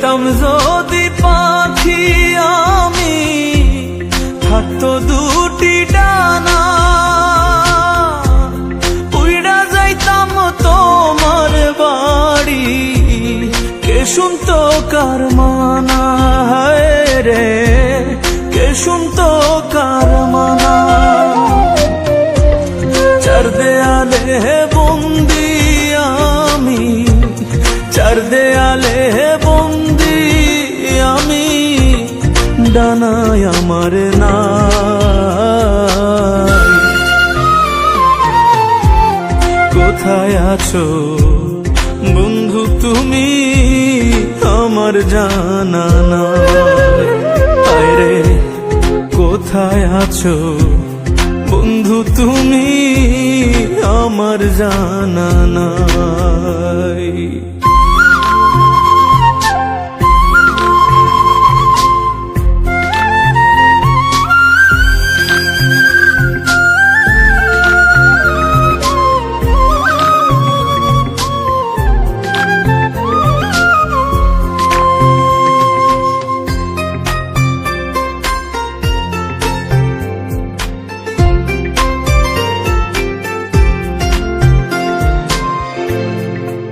হইতাম যদি পাখি আমি, থাকতো দুটি ডানা, উইড়া যাইতাম তোমার বাড়ি, কে শুনতো কার মানা, হায় রে কে শুনতো কার মানা। চার দেয়ালে বন্দি আমি, চার দেয়ালে বন্দি আমি, ডানায় আমার নাই। কোথায় আছো বন্ধু তুমি, আমার জানা নাই। হায় রে কোথায় আছো বন্ধু তুমি, আমার জানা নাই।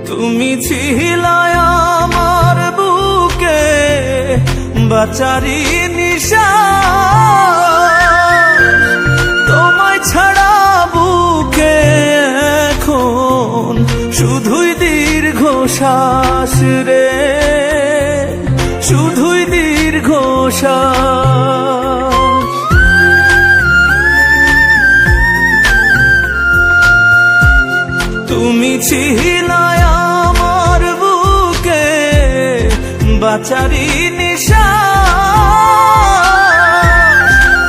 তুমি ছিলে আমার বুকে বাচারি নিশা, তোমায় ছাড়া বুকে এখন শুধুই দীর্ঘশ্বাস রে, শুধুই দীর্ঘশ্বাস। তুমি ছিলে আমার বুকে বাচারি নিশা,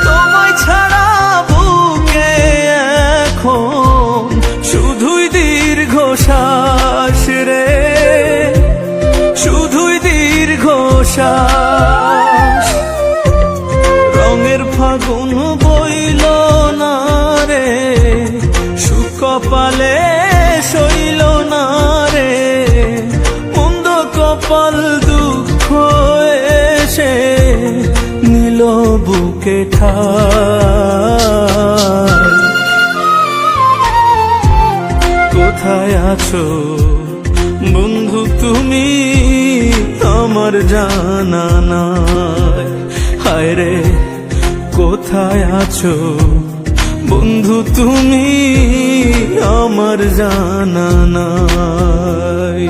তোমায় ছাড়া বুকে এখন শুধুই দীর্ঘশ্বাস রে, শুধুই দীর্ঘশ্বাস। রঙের ফাগুন বইল না রে, সুকপালে সইল না রে, মন্দ কপাল দুঃখ এসে নিল বুকে ঠাই। কোথায় আছো বন্ধু তুমি, আমার জানা নাই। হায় রে কোথায় আছো বন্ধু তুমি, আমার জানা নাই।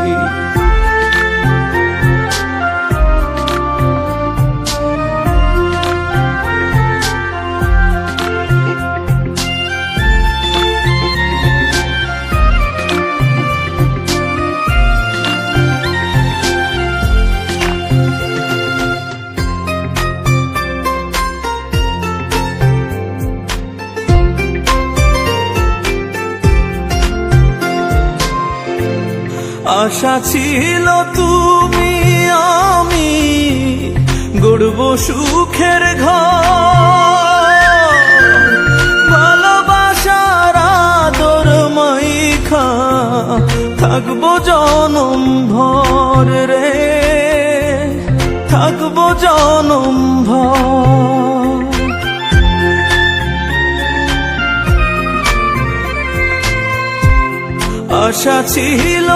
আশা ছিল তুমি আমি গড়ব সুখের ঘর, ভালোবাসার আদর মাইখা থাকবো জনম ভর রে, থাকবো জনম ভর। আশা ছিল